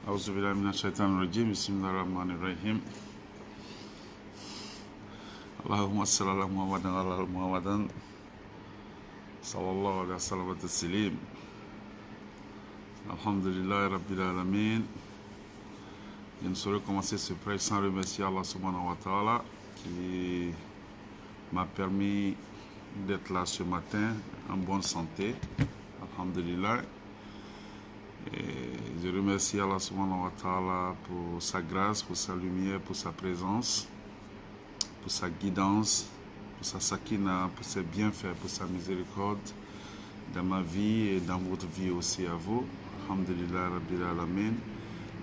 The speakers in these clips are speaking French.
أعوذ بالله من الشيطان الرجيم بسم الله الرحمن الرحيم اللهم صل على محمد وعلى آل محمد صلى الله عليه وسلم تسليم Alhamdulillah Rabbil Alamin. Je ne saurais commencer ce prêche sans remercier Allah subhanahu wa ta'ala qui m'a permis d'être là ce matin en bonne santé. Alhamdulillah. Et je remercie Allah subhanahu wa ta'ala pour sa grâce, pour sa lumière, pour sa présence, pour sa guidance, pour sa sakina, pour ses bienfaits, pour sa miséricorde dans ma vie et dans votre vie aussi à vous. Alhamdulillah Rabbil Alamin.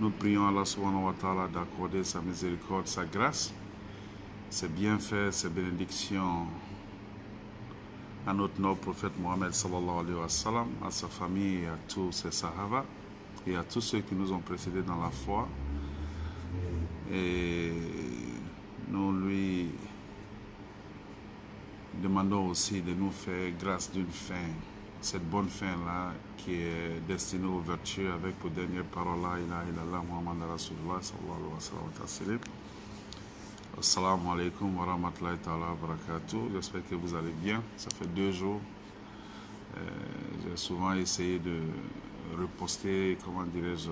Nous prions Allah subhanahu wa ta'ala d'accorder sa miséricorde, sa grâce, ses bienfaits, ses bénédictions à notre noble prophète Mohammed sallallahu alayhi wa sallam, à sa famille et à tous ses sahaba et à tous ceux qui nous ont précédés dans la foi. Et nous lui demandons aussi de nous faire grâce d'une fin, cette bonne fin-là qui est destinée aux vertus avec pour dernière parole la ilaha illallah Muhammad Rasulullah sallallahu alayhi wa sallam. Assalamu alaikum wa rahmatullahi ta'ala wa barakatuh. J'espère que vous allez bien. Ça fait 2 jours. J'ai souvent essayé de reposter, comment dirais-je,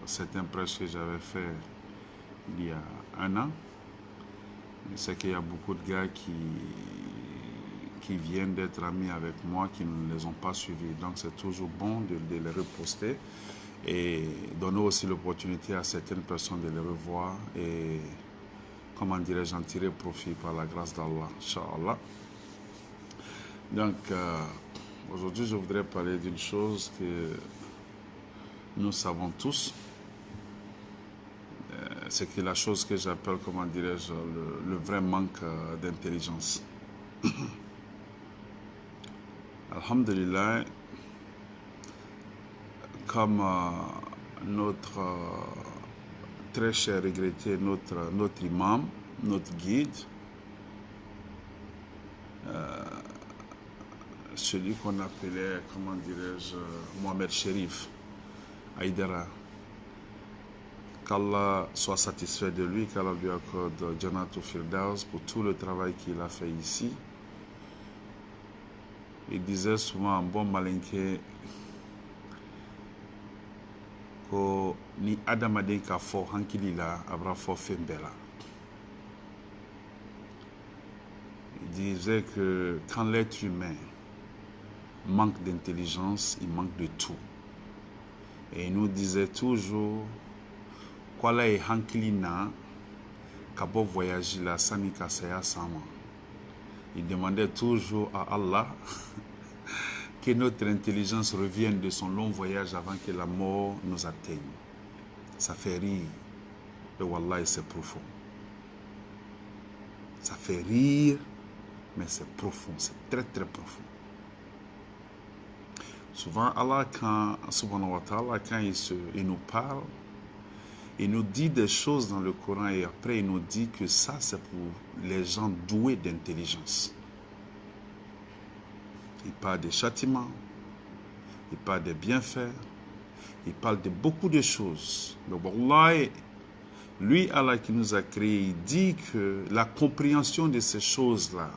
certains prêches que j'avais fait il y a 1 an. C'est qu'il y a beaucoup de gars qui viennent d'être amis avec moi, qui ne les ont pas suivis. Donc c'est toujours bon de les reposter et donner aussi l'opportunité à certaines personnes de les revoir et, comment dirais-je, en tirer profit par la grâce d'Allah, Inch'Allah. Donc, aujourd'hui, je voudrais parler d'une chose que nous savons tous. C'est que la chose que j'appelle, comment dirais-je, le vrai manque d'intelligence. Alhamdulillah, comme notre très cher regretté, notre imam, notre guide, celui qu'on appelait, comment dirais-je, Mohamed Sherif Haïdara, qu'Allah soit satisfait de lui, qu'Allah lui accorde Janatul Firdaus pour tout le travail qu'il a fait ici. Il disait souvent en bon malinké que ni Adamaden ka fo hankilila abra fo fembela. Il disait que quand l'être humain manque d'intelligence, il manque de tout. Et il nous disait toujours kwala e hankilina kabo voyager la sani kasaya sama. Il demandait toujours à Allah que notre intelligence revienne de son long voyage avant que la mort nous atteigne. Ça fait rire, mais Wallah, c'est profond. Ça fait rire, mais c'est profond, c'est très très profond. Souvent, Allah, subhanahu wa ta'ala, quand il nous parle, il nous dit des choses dans le Coran et après il nous dit que ça c'est pour les gens doués d'intelligence. Il parle des châtiments, il parle des bienfaits, il parle de beaucoup de choses. Donc Allah, lui Allah qui nous a créés, il dit que la compréhension de ces choses-là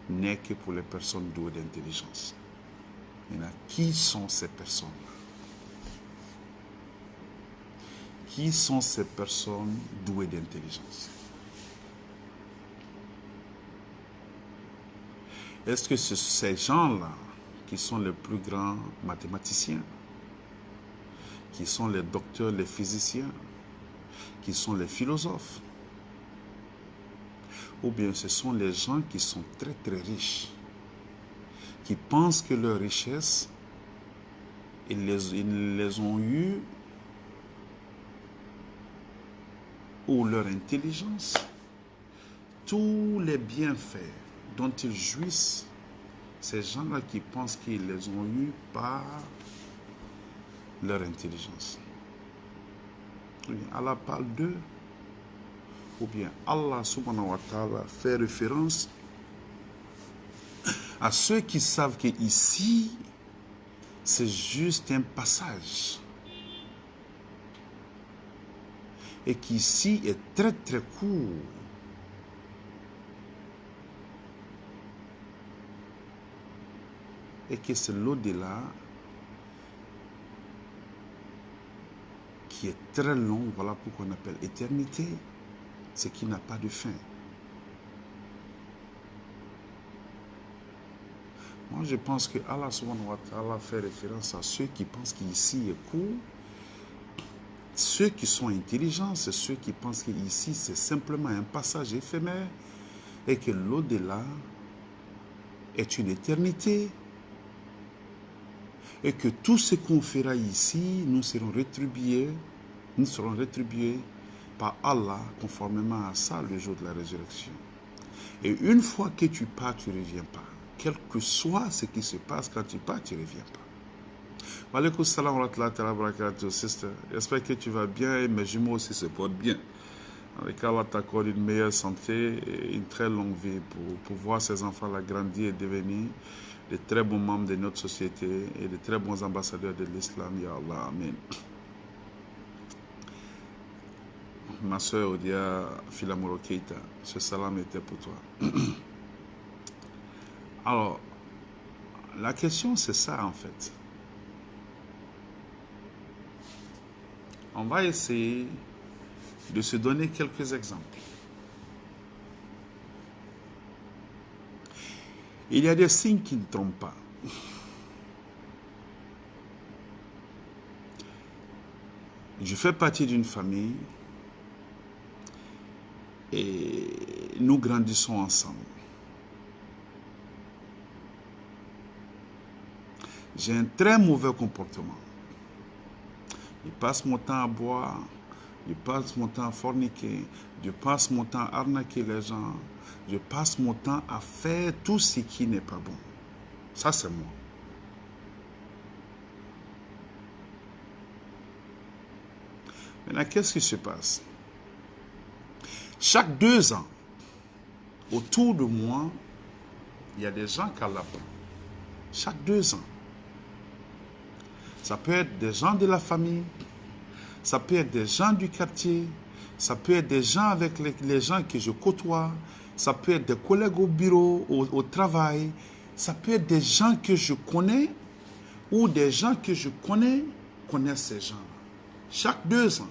n'est que pour les personnes douées d'intelligence. Maintenant, qui sont ces personnes-là? Qui sont ces personnes douées d'intelligence? Est-ce que c'est ces gens-là qui sont les plus grands mathématiciens, qui sont les docteurs, les physiciens, qui sont les philosophes? Ou bien ce sont les gens qui sont très très riches, qui pensent que leur richesse, ils les ont eues, ou leur intelligence, tous les bienfaits dont ils jouissent, ces gens-là qui pensent qu'ils les ont eus par leur intelligence. Allah parle d'eux, ou bien Allah subhanahu wa ta'ala fait référence à ceux qui savent qu'ici, c'est juste un passage. Et qu'ici est très très court. Et que c'est l'au-delà qui est très long, voilà pourquoi on appelle éternité, ce qui n'a pas de fin. Moi, je pense que Allah subhanahu wa ta'ala fait référence à ceux qui pensent qu'ici est court. Ceux qui sont intelligents, c'est ceux qui pensent qu'ici, c'est simplement un passage éphémère et que l'au-delà est une éternité. Et que tout ce qu'on fera ici, nous serons rétribués par Allah conformément à ça le jour de la résurrection. Et une fois que tu pars, tu ne reviens pas. Quel que soit ce qui se passe quand tu pars, tu ne reviens pas. Wa alaykoum salam wa rahmatullahi wa barakatuh, sister. J'espère que tu vas bien et mes jumeaux aussi se portent bien. Avec Allah t'accorde une meilleure santé et une très longue vie pour voir ces enfants-là grandir et devenir de très bons membres de notre société et de très bons ambassadeurs de l'islam. Ya Allah, Amen. Ma soeur Odia Filamoro Keita, ce salam était pour toi. Alors, la question c'est ça en fait. On va essayer de se donner quelques exemples. Il y a des signes qui ne trompent pas. Je fais partie d'une famille et nous grandissons ensemble. J'ai un très mauvais comportement. Je passe mon temps à boire, je passe mon temps à forniquer, je passe mon temps à arnaquer les gens, je passe mon temps à faire tout ce qui n'est pas bon. Ça, c'est moi. Maintenant, qu'est-ce qui se passe? Chaque 2 ans, autour de moi, il y a des gens qu'Allah prend. Chaque 2 ans. Ça peut être des gens de la famille, ça peut être des gens du quartier, ça peut être des gens avec les gens que je côtoie, ça peut être des collègues au bureau, au travail, ça peut être des gens que je connais ou des gens que je connais connaissent ces gens-là. Chaque 2 ans,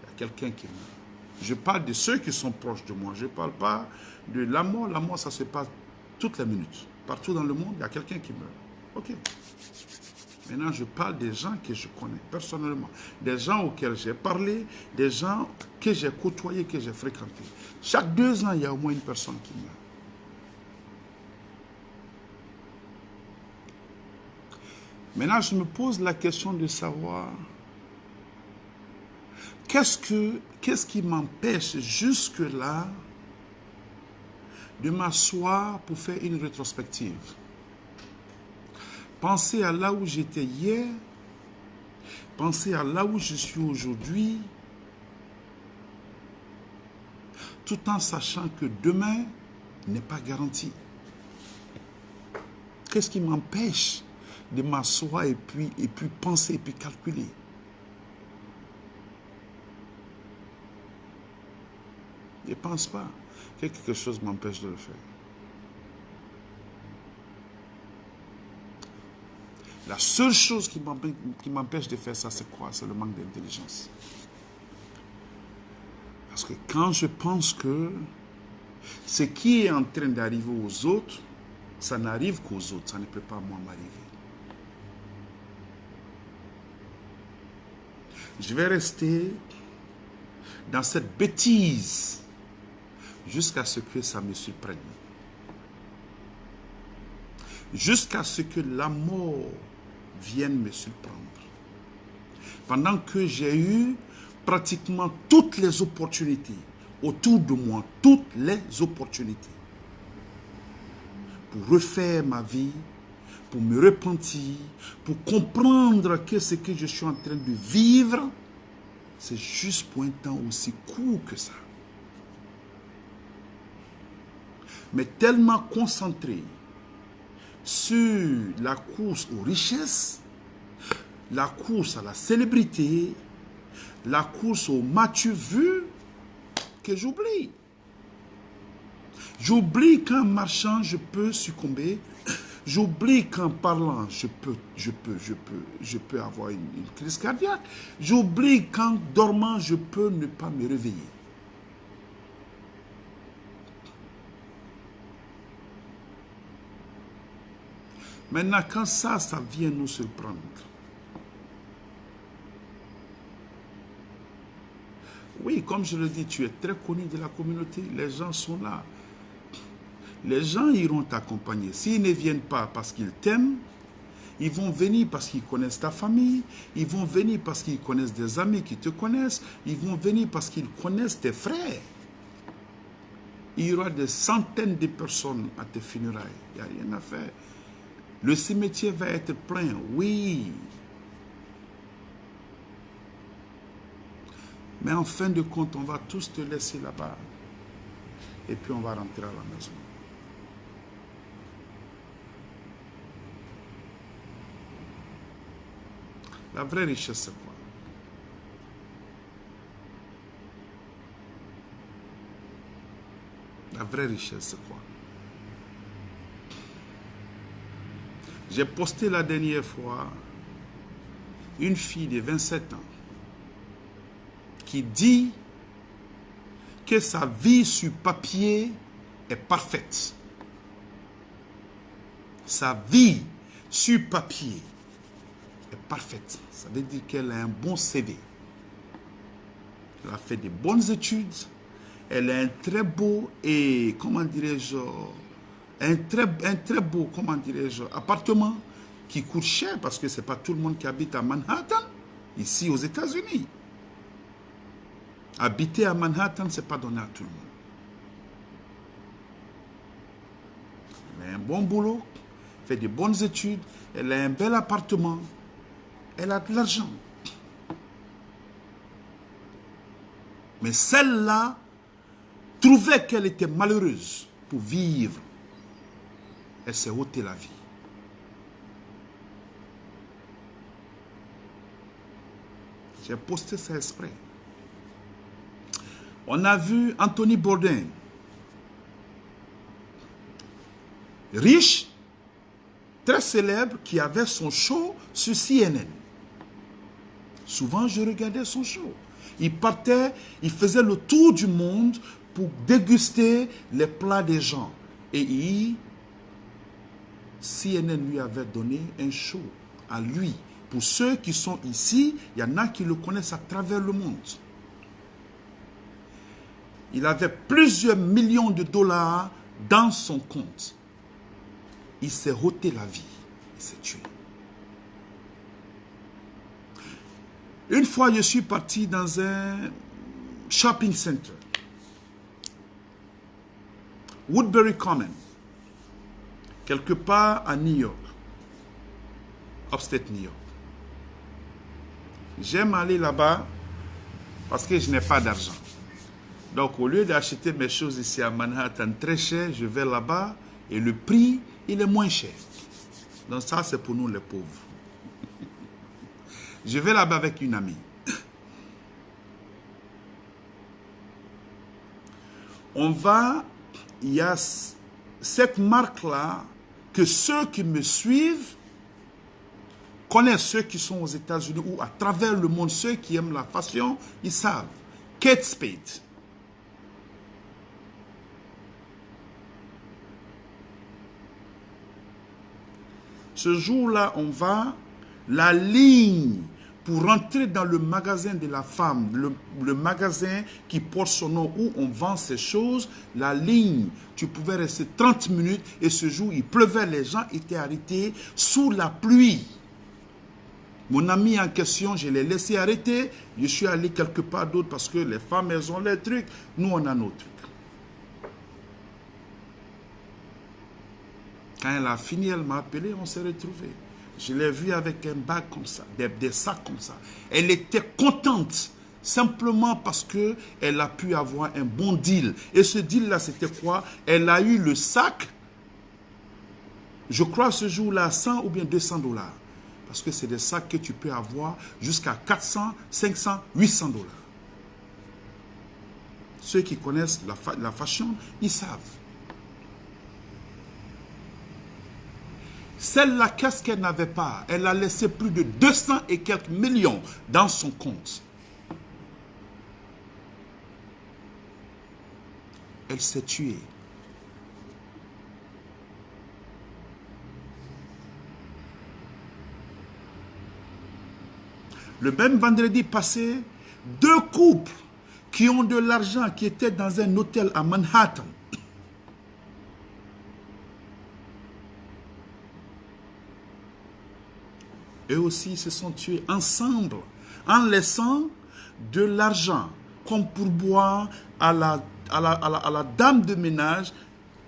il y a quelqu'un qui meurt. Je parle de ceux qui sont proches de moi, je ne parle pas de la mort. La mort, ça se passe toutes les minutes. Partout dans le monde, il y a quelqu'un qui meurt. Ok. Maintenant, je parle des gens que je connais personnellement, des gens auxquels j'ai parlé, des gens que j'ai côtoyés, que j'ai fréquentés. Chaque 2 ans, il y a au moins une personne qui meurt. Maintenant, je me pose la question de savoir qu'est-ce qui m'empêche jusque-là de m'asseoir pour faire une rétrospective. Penser à là où j'étais hier, penser à là où je suis aujourd'hui, tout en sachant que demain n'est pas garanti. Qu'est-ce qui m'empêche de m'asseoir et puis penser et puis calculer? Je ne pense pas que quelque chose m'empêche de le faire. La seule chose qui m'empêche de faire ça, c'est quoi? C'est le manque d'intelligence. Parce que quand je pense que ce qui est en train d'arriver aux autres, ça n'arrive qu'aux autres, ça ne peut pas moi m'arriver. Je vais rester dans cette bêtise jusqu'à ce que ça me surprenne. Jusqu'à ce que la mort vienne me surprendre. Pendant que j'ai eu pratiquement toutes les opportunités autour de moi, toutes les opportunités pour refaire ma vie, pour me repentir, pour comprendre que ce que je suis en train de vivre, c'est juste pour un temps aussi court que ça. Mais tellement concentré, sur la course aux richesses, la course à la célébrité, la course au m'as-tu vu, que j'oublie. J'oublie qu'en marchant, je peux succomber. J'oublie qu'en parlant, je peux avoir une crise cardiaque. J'oublie qu'en dormant, je peux ne pas me réveiller. Maintenant, quand ça vient nous surprendre, oui, comme je le dis, tu es très connu de la communauté, les gens sont là. Les gens iront t'accompagner. S'ils ne viennent pas parce qu'ils t'aiment, ils vont venir parce qu'ils connaissent ta famille, ils vont venir parce qu'ils connaissent des amis qui te connaissent, ils vont venir parce qu'ils connaissent tes frères. Il y aura des centaines de personnes à tes funérailles. Il n'y a rien à faire. Le cimetière va être plein, oui. Mais en fin de compte, on va tous te laisser là-bas. Et puis on va rentrer à la maison. La vraie richesse, c'est quoi? La vraie richesse, c'est quoi? J'ai posté la dernière fois une fille de 27 ans qui dit que sa vie sur papier est parfaite. Sa vie sur papier est parfaite. Ça veut dire qu'elle a un bon CV. Elle a fait de bonnes études. Elle a un très beau et, comment dirais-je, un très beau, comment dirais-je, appartement qui coûte cher parce que ce n'est pas tout le monde qui habite à Manhattan, ici aux États-Unis. Habiter à Manhattan, ce n'est pas donné à tout le monde. Elle a un bon boulot, fait de bonnes études, elle a un bel appartement, elle a de l'argent. Mais celle-là trouvait qu'elle était malheureuse pour vivre. Elle s'est ôtée la vie. J'ai posté ça exprès. On a vu Anthony Bourdain, riche, très célèbre, qui avait son show sur CNN. Souvent, je regardais son show. Il partait, il faisait le tour du monde pour déguster les plats des gens. Et CNN lui avait donné un show à lui. Pour ceux qui sont ici, il y en a qui le connaissent à travers le monde. Il avait plusieurs millions de dollars dans son compte. Il s'est ôté la vie. Il s'est tué. Une fois, je suis parti dans un shopping center. Woodbury Common. Quelque part à New York. Upstate New York. J'aime aller là-bas parce que je n'ai pas d'argent. Donc, au lieu d'acheter mes choses ici à Manhattan très cher, je vais là-bas et le prix, il est moins cher. Donc, ça, c'est pour nous les pauvres. Je vais là-bas avec une amie. On va, il y a cette marque-là que ceux qui me suivent connaissent, ceux qui sont aux États-Unis ou à travers le monde, ceux qui aiment la fashion, ils savent. Kate Spade. Ce jour-là, on va, la ligne pour rentrer dans le magasin de la femme, le magasin qui porte son nom, où on vend ces choses, la ligne, tu pouvais rester 30 minutes et ce jour, il pleuvait, les gens étaient arrêtés sous la pluie. Mon ami en question, je l'ai laissé arrêter, je suis allé quelque part d'autre parce que les femmes, elles ont leurs trucs, nous, on a nos trucs. Quand elle a fini, elle m'a appelé, on s'est retrouvés. Je l'ai vue avec un bac comme ça, des sacs comme ça. Elle était contente, simplement parce qu'elle a pu avoir un bon deal. Et ce deal-là, c'était quoi? Elle a eu le sac Je crois ce jour-là 100 ou bien 200 dollars. Parce que c'est des sacs que tu peux avoir jusqu'à 400, 500, 800 dollars. Ceux qui connaissent la fashion, ils savent. Celle-là, qu'est-ce qu'elle n'avait pas? Elle a laissé plus de 200 et quelques millions dans son compte. Elle s'est tuée. Le même vendredi passé, 2 couples qui ont de l'argent, qui étaient dans un hôtel à Manhattan, eux aussi se sont tués ensemble en laissant de l'argent comme pourboire à la dame de ménage.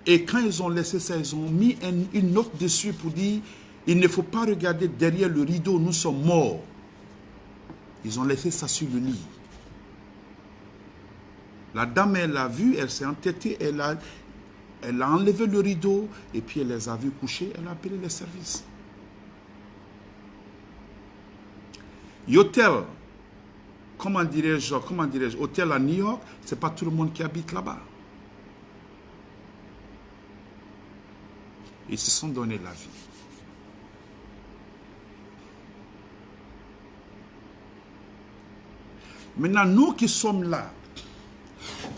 Et quand ils ont laissé ça, ils ont mis une note dessus pour dire il ne faut pas regarder derrière le rideau, nous sommes morts. Ils ont laissé ça sur le lit. La dame, elle l'a vu, elle s'est entêtée, elle a enlevé le rideau et puis elle les a vus coucher, elle a appelé les services. Hôtel, comment dirais-je, hôtel à New York, c'est pas tout le monde qui habite là-bas. Ils se sont donné la vie. Maintenant, nous qui sommes là,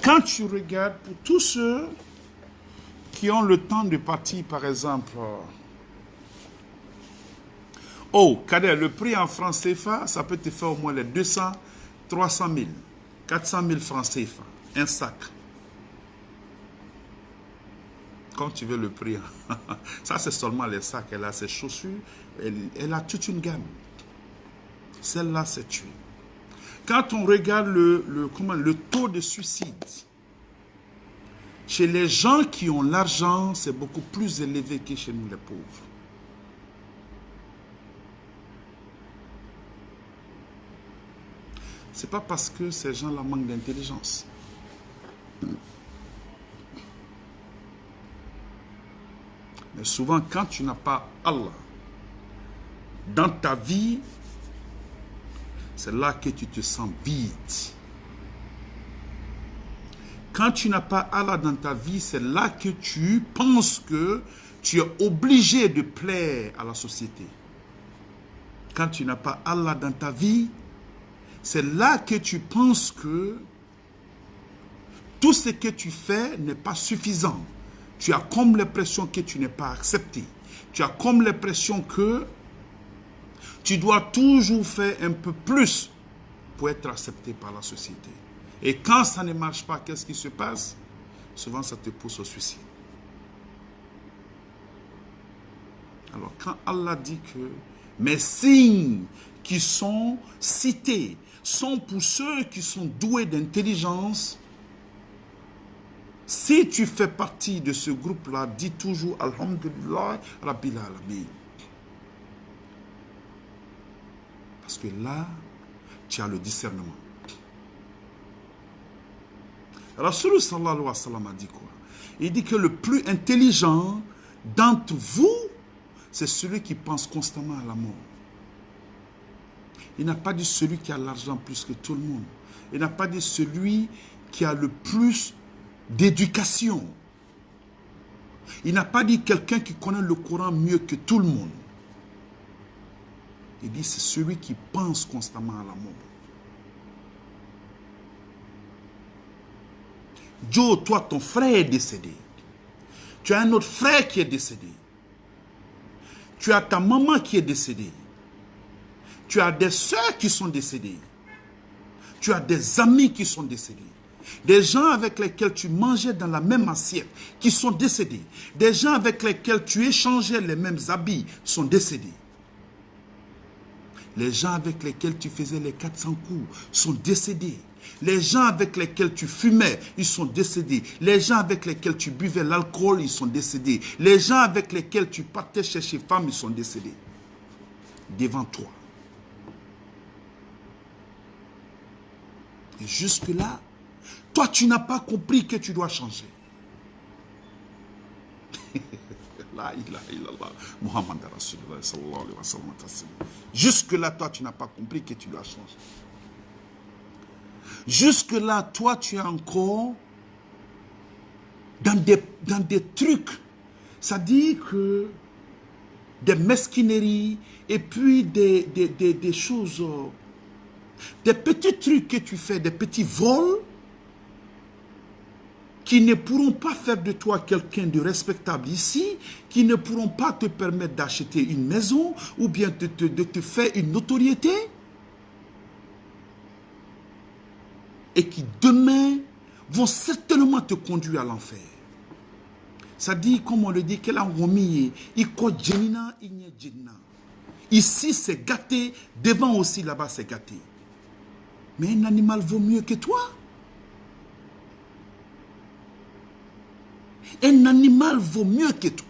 quand tu regardes pour tous ceux qui ont le temps de partir, par exemple, oh, Kader, le prix en francs CFA, ça peut te faire au moins les 200, 300 000, 400 000 francs CFA, un sac. Quand tu veux le prix, ça c'est seulement les sacs, elle a ses chaussures, elle a toute une gamme. Celle-là s'est tuée. Quand on regarde le taux de suicide, chez les gens qui ont l'argent, c'est beaucoup plus élevé que chez nous les pauvres. Ce n'est pas parce que ces gens-là manquent d'intelligence. Mais souvent, quand tu n'as pas Allah dans ta vie, c'est là que tu te sens vide. Quand tu n'as pas Allah dans ta vie, c'est là que tu penses que tu es obligé de plaire à la société. Quand tu n'as pas Allah dans ta vie, c'est là que tu penses que tout ce que tu fais n'est pas suffisant. Tu as comme l'impression que tu n'es pas accepté. Tu as comme l'impression que tu dois toujours faire un peu plus pour être accepté par la société. Et quand ça ne marche pas, qu'est-ce qui se passe? Souvent, ça te pousse au suicide. Alors, quand Allah dit que mes signes qui sont cités sont pour ceux qui sont doués d'intelligence, si tu fais partie de ce groupe-là, dis toujours Alhamdulillah Rabbil Alamin. Parce que là, tu as le discernement. Rasul sallallahu alayhi wa sallam a dit quoi? Il dit que le plus intelligent d'entre vous, c'est celui qui pense constamment à la mort. Il n'a pas dit celui qui a l'argent plus que tout le monde. Il n'a pas dit celui qui a le plus d'éducation. Il n'a pas dit quelqu'un qui connaît le Coran mieux que tout le monde. Il dit c'est celui qui pense constamment à la mort. Joe, toi, ton frère est décédé. Tu as un autre frère qui est décédé. Tu as ta maman qui est décédée. Tu as des soeurs qui sont décédées. Tu as des amis qui sont décédés. Des gens avec lesquels tu mangeais dans la même assiette qui sont décédés. Des gens avec lesquels tu échangeais les mêmes habits sont décédés. Les gens avec lesquels tu faisais les 400 coups sont décédés. Les gens avec lesquels tu fumais, ils sont décédés. Les gens avec lesquels tu buvais l'alcool, ils sont décédés. Les gens avec lesquels tu partais chercher femmes, ils sont décédés. Devant toi. Et jusque-là, toi, tu n'as pas compris que tu dois changer. La ilaha illallah. Muhammad Rasulullah sallallahu alayhi wa sallam. Jusque-là, toi, tu n'as pas compris que tu dois changer. Jusque-là, toi, tu es encore dans des trucs. Ça dit que des mesquineries et puis des choses, des petits trucs que tu fais, des petits vols qui ne pourront pas faire de toi quelqu'un de respectable ici, qui ne pourront pas te permettre d'acheter une maison ou bien de te faire une notoriété et qui demain vont certainement te conduire à l'enfer. Ça dit, comme on le dit, ici c'est gâté, devant aussi là-bas c'est gâté. Mais un animal vaut mieux que toi. Un animal vaut mieux que toi.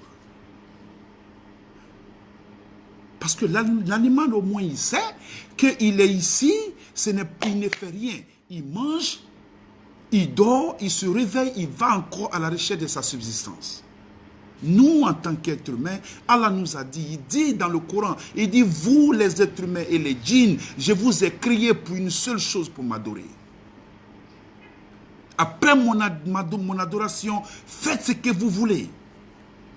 Parce que l'animal au moins il sait qu'il est ici, il ne fait rien. Il mange, il dort, il se réveille, il va encore à la recherche de sa subsistance. Nous, en tant qu'êtres humains, Allah nous a dit, il dit dans le Coran, il dit, vous les êtres humains et les djinns, je vous ai créé pour une seule chose, pour m'adorer. Après mon adoration, faites ce que vous voulez.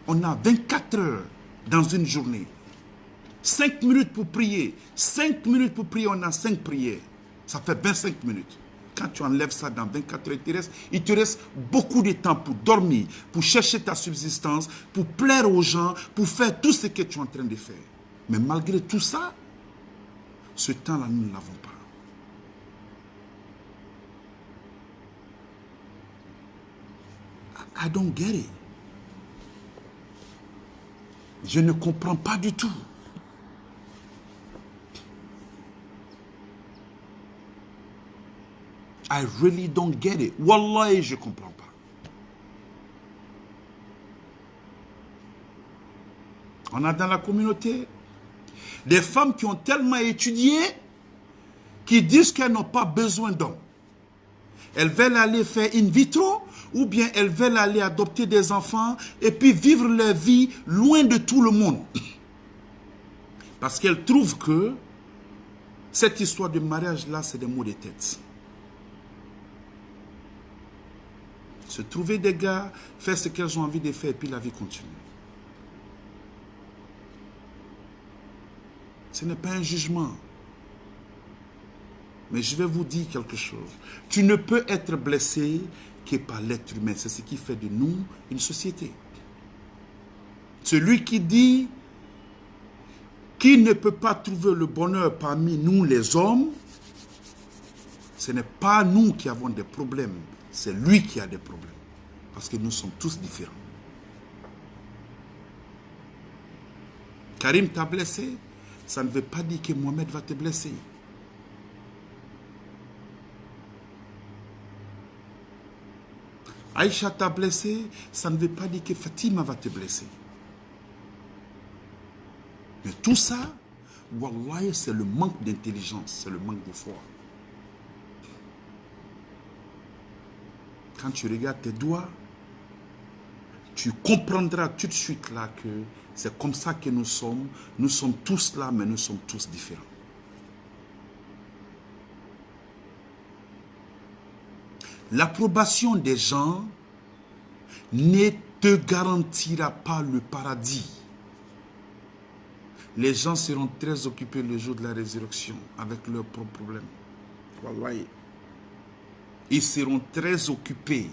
On a 24 heures dans une journée. 5 minutes pour prier. 5 minutes pour prier, on a 5 prières. Ça fait 25 minutes. Quand tu enlèves ça dans 24 heures, il te reste beaucoup de temps pour dormir, pour chercher ta subsistance, pour plaire aux gens, pour faire tout ce que tu es en train de faire. Mais malgré tout ça, ce temps-là, nous ne l'avons pas. I don't get it. Je ne comprends pas du tout. I really don't get it. Wallahi, je ne comprends pas. On a dans la communauté des femmes qui ont tellement étudié qui disent qu'elles n'ont pas besoin d'hommes. Elles veulent aller faire in vitro ou bien elles veulent aller adopter des enfants et puis vivre leur vie loin de tout le monde. Parce qu'elles trouvent que cette histoire de mariage-là, c'est des mots de tête. Se trouver des gars, faire ce qu'elles ont envie de faire et puis la vie continue. Ce n'est pas un jugement. Mais je vais vous dire quelque chose. Tu ne peux être blessé que par l'être humain. C'est ce qui fait de nous une société. Celui qui dit qu'il ne peut pas trouver le bonheur parmi nous les hommes, ce n'est pas nous qui avons des problèmes. C'est lui qui a des problèmes. Parce que nous sommes tous différents. Karim t'a blessé, ça ne veut pas dire que Mohamed va te blesser. Aïcha t'a blessé, ça ne veut pas dire que Fatima va te blesser. Mais tout ça, wallahi, c'est le manque d'intelligence, c'est le manque de foi. Quand tu regardes tes doigts, tu comprendras tout de suite là que c'est comme ça que nous sommes. Nous sommes tous là, mais nous sommes tous différents. L'approbation des gens ne te garantira pas le paradis. Les gens seront très occupés le jour de la résurrection avec leurs propres problèmes. Wallahi. Ils seront très occupés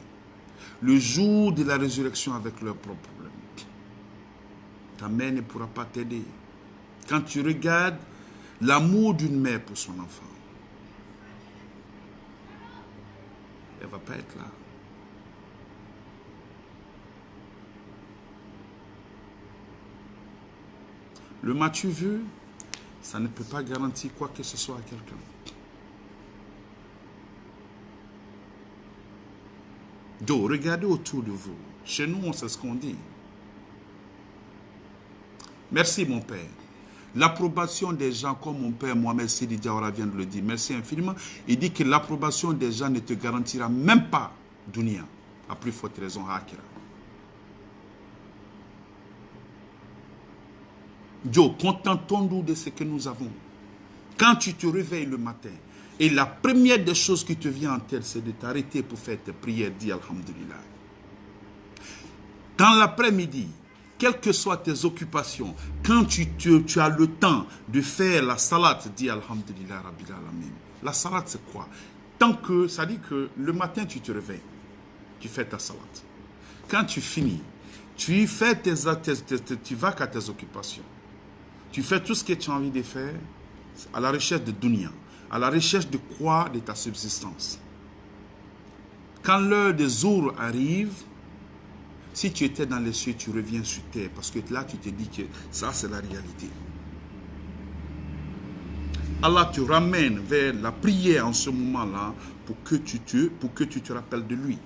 le jour de la résurrection avec leurs propres problèmes. Ta mère ne pourra pas t'aider. Quand tu regardes l'amour d'une mère pour son enfant, elle ne va pas être là. Le m'as-tu vu, ça ne peut pas garantir quoi que ce soit à quelqu'un. Donc, regardez autour de vous. Chez nous, on sait ce qu'on dit. Merci, mon Père. L'approbation des gens, comme mon Père Mohamed Sidi Diawara vient de le dire, merci infiniment. Il dit que l'approbation des gens ne te garantira même pas Dunia. À plus forte raison, Akira. Dieu, contentons-nous de ce que nous avons. Quand tu te réveilles le matin, et la première des choses qui te vient en tête, c'est de t'arrêter pour faire tes prières, dis Alhamdulillah. Dans l'après-midi, quelles que soient tes occupations, quand tu as le temps de faire la salade, dis Alhamdulillah Rabbil Alamin. La salade, c'est quoi? Tant que, ça dit que le matin, tu te réveilles, tu fais ta salade. Quand tu finis, tu vas à tes occupations. Tu fais tout ce que tu as envie de faire à la recherche de dunya, à la recherche de quoi? De ta subsistance. Quand l'heure des jours arrive, si tu étais dans les cieux, tu reviens sur terre, parce que là, tu te dis que ça, c'est la réalité. Allah te ramène vers la prière en ce moment-là pour que tu te rappelles de lui.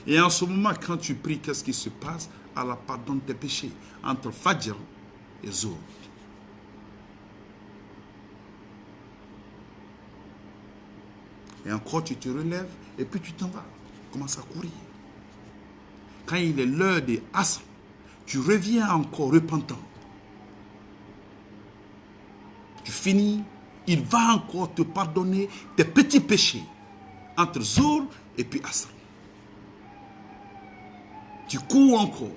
Et en ce moment, quand tu pries, qu'est-ce qui se passe? Allah pardonne tes péchés entre Fajr et Zohr. Et encore, tu te relèves et puis tu t'en vas. Commence à courir. Quand il est l'heure des Asr, tu reviens encore repentant. Tu finis, il va encore te pardonner tes petits péchés entre Zohr et puis Asr. Tu cours encore.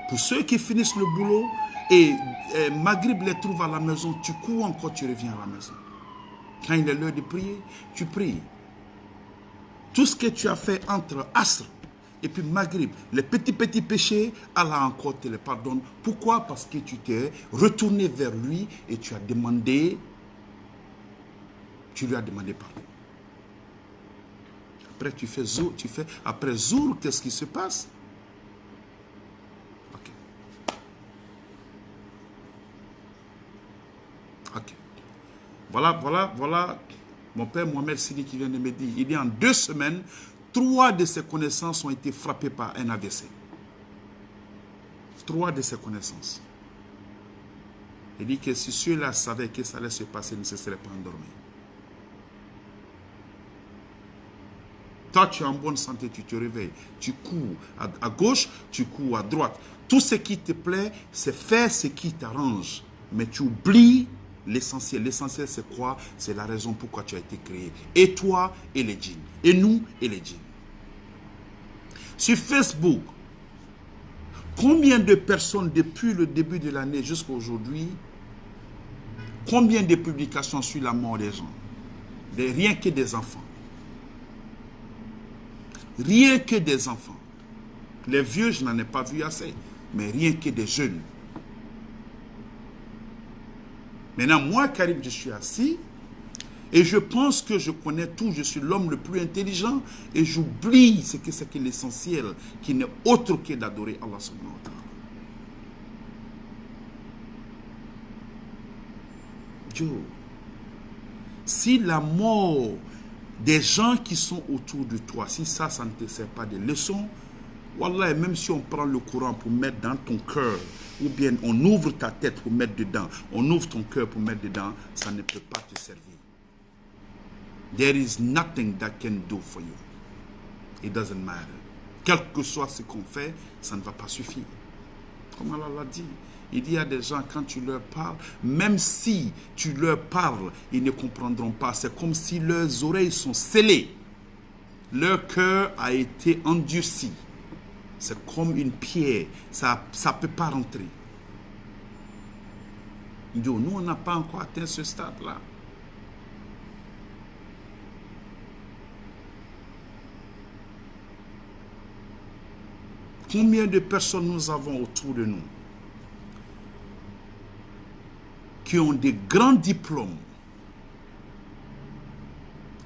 Pour ceux qui finissent le boulot et Maghrib les trouve à la maison, tu cours encore, tu reviens à la maison. Quand il est l'heure de prier, tu pries. Tout ce que tu as fait entre Asr et puis Maghrib, les petits péchés, Allah encore te les pardonne. Pourquoi? Parce que tu t'es retourné vers lui et tu lui as demandé pardon. Après après Zohr, qu'est-ce qui se passe? Ok. Voilà mon père Mohamed Sidi qui vient de me dire. Il dit en 2 semaines, 3 de ses connaissances ont été frappées par un AVC. 3 de ses connaissances. Il dit que si ceux-là savaient que ça allait se passer, ils ne se seraient pas endormis. Toi, tu es en bonne santé, tu te réveilles. Tu cours à gauche, tu cours à droite. Tout ce qui te plaît, c'est faire ce qui t'arrange. Mais tu oublies l'essentiel. L'essentiel, c'est quoi? C'est la raison pourquoi tu as été créé. Et toi et les djinns. Et nous et les djinns. Sur Facebook, combien de personnes depuis le début de l'année jusqu'à aujourd'hui, combien de publications sur la mort des gens? Rien que des enfants. Rien que des enfants. Les vieux, je n'en ai pas vu assez. Mais rien que des jeunes. Maintenant, moi, Karim, je suis assis et je pense que je connais tout. Je suis l'homme le plus intelligent et j'oublie ce que c'est l'essentiel, qui n'est autre que d'adorer Allah subhanahu wa ta'ala. Dieu, si la mort des gens qui sont autour de toi, si ça ne te sert pas de leçon, wallah, même si on prend le Coran pour mettre dans ton cœur, ou bien on ouvre ta tête pour mettre dedans, on ouvre ton cœur pour mettre dedans, ça ne peut pas te servir. There is nothing that can do for you. It doesn't matter. Quel que soit ce qu'on fait, ça ne va pas suffire. Comme Allah l'a dit. Il dit à des gens, quand tu leur parles, même si tu leur parles, ils ne comprendront pas. C'est comme si leurs oreilles sont scellées. Leur cœur a été endurci. C'est comme une pierre. Ça ne peut pas rentrer. Nous, on n'a pas encore atteint ce stade-là. Combien de personnes nous avons autour de nous qui ont des grands diplômes,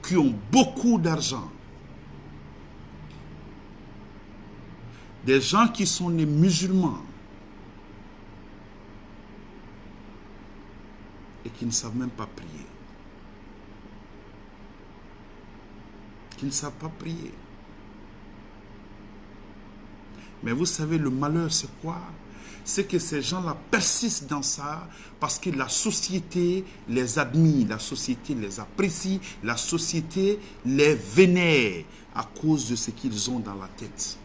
qui ont beaucoup d'argent, des gens qui sont des musulmans et qui ne savent même pas prier. Qui ne savent pas prier. Mais vous savez, le malheur, c'est quoi? C'est que ces gens-là persistent dans ça parce que la société les admire, la société les apprécie, la société les vénère à cause de ce qu'ils ont dans la tête.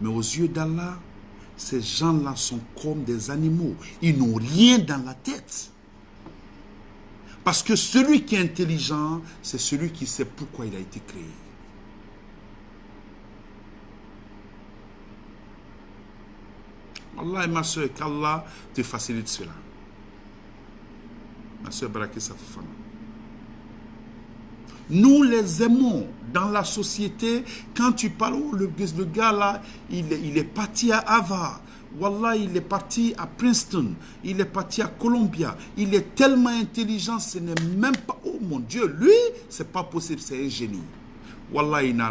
Mais aux yeux d'Allah, Ces gens-là sont comme des animaux. Ils n'ont rien dans la tête. Parce que celui qui est intelligent, c'est celui qui sait pourquoi il a été créé. Allah et ma soeur, qu'Allah te facilite cela. Ma soeur Baraki Safofana. Nous les aimons dans la société. Quand tu parles, oh, le gars là, il est parti à Harvard. Wallah, il est parti à Princeton. Il est parti à Columbia. Il est tellement intelligent, ce n'est même pas... Oh mon Dieu, lui, c'est pas possible, c'est un génie. Wallah, il n'a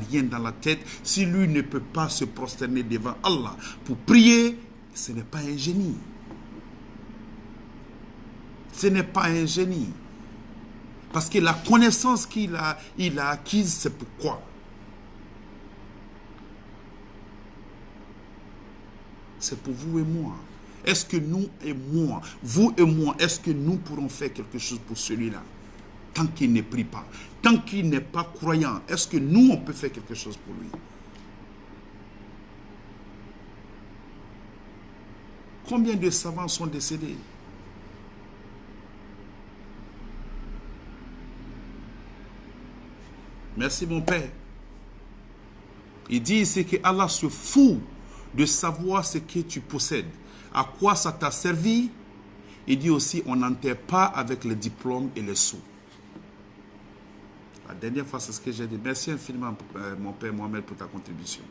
rien dans la tête. Si lui ne peut pas se prosterner devant Allah pour prier, ce n'est pas un génie. Ce n'est pas un génie. Parce que la connaissance qu'il a acquise, c'est pourquoi. C'est pour vous et moi. Est-ce que nous et moi, vous et moi, est-ce que nous pourrons faire quelque chose pour celui-là? Tant qu'il ne prie pas, tant qu'il n'est pas croyant, est-ce que nous, on peut faire quelque chose pour lui? Combien de savants sont décédés? Merci mon Père. Il dit ici que Allah se fout de savoir ce que tu possèdes. À quoi ça t'a servi? Il dit aussi, on n'enterre pas avec les diplômes et les sous. La dernière fois, c'est ce que j'ai dit. Merci infiniment, mon Père Mohamed, pour ta contribution.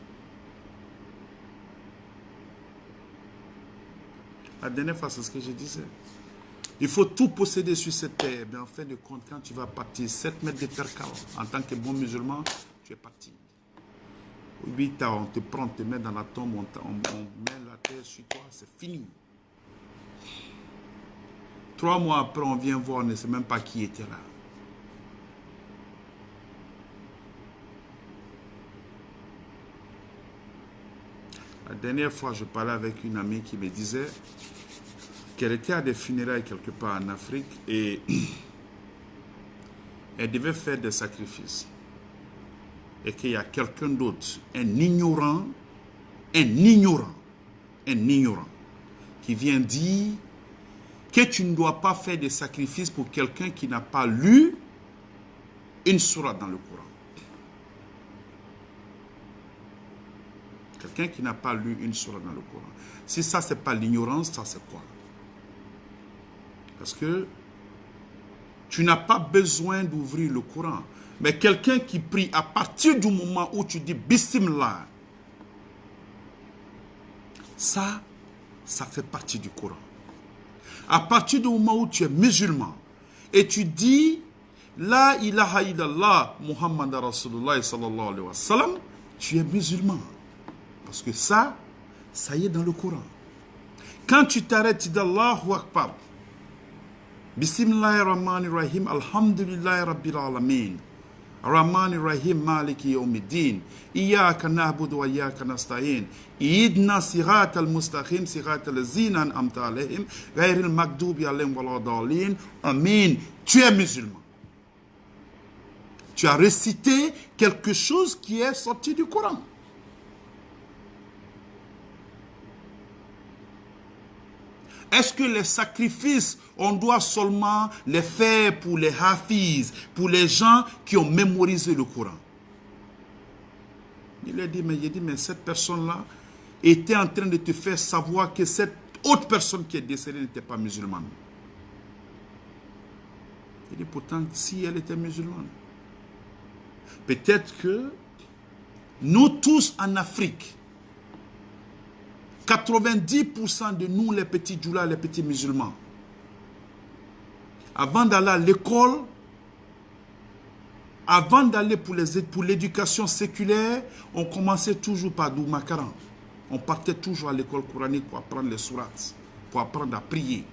La dernière fois, c'est ce que je disais. Il faut tout posséder sur cette terre. Mais en fin de compte, quand tu vas partir 7 mètres de terre calme, en tant que bon musulman, tu es parti. 8 ans, on te prend, on te met dans la tombe, on met la terre sur toi, c'est fini. 3 mois après, on vient voir, on ne sait même pas qui était là. La dernière fois, je parlais avec une amie qui me disait qu'elle était à des funérailles quelque part en Afrique et elle devait faire des sacrifices. Et qu'il y a quelqu'un d'autre, un ignorant, qui vient dire que tu ne dois pas faire des sacrifices pour quelqu'un qui n'a pas lu une sourate dans le Coran. Quelqu'un qui n'a pas lu une sourate dans le Coran. Si ça, ce n'est pas l'ignorance, ça, c'est quoi? Parce que tu n'as pas besoin d'ouvrir le Coran. Mais quelqu'un qui prie à partir du moment où tu dis Bismillah, ça fait partie du Coran. À partir du moment où tu es musulman et tu dis La ilaha illallah Muhammad Rasulullah sallallahu alayhi wa sallam, tu es musulman. Parce que ça y est dans le Coran. Quand tu t'arrêtes, tu dis Allahu Akbar. Bismillahirrahmanirrahim. Alhamdulillahi Rabbil Alamin. Rahmanirrahim Maliki Yawmiddin. Iyaka na'budu wa iyaka nasta'in. Idna sirat al-mustaqim sirat al-zina an'amta alayhim ghayril maghdubi alayhim waladdallin. Amin. Tu es musulman. Tu as récité quelque chose qui est sorti du Coran. Est-ce que les sacrifices, on doit seulement les faire pour les hafiz, pour les gens qui ont mémorisé le Coran? Il a dit, mais cette personne-là était en train de te faire savoir que cette autre personne qui est décédée n'était pas musulmane. Il dit, pourtant, si elle était musulmane, peut-être que nous tous en Afrique, 90% de nous, les petits djoulas, les petits musulmans, avant d'aller à l'école, avant d'aller pour l'éducation séculaire, on commençait toujours par Doumakaran. On partait toujours à l'école coranique pour apprendre les sourates, pour apprendre à prier.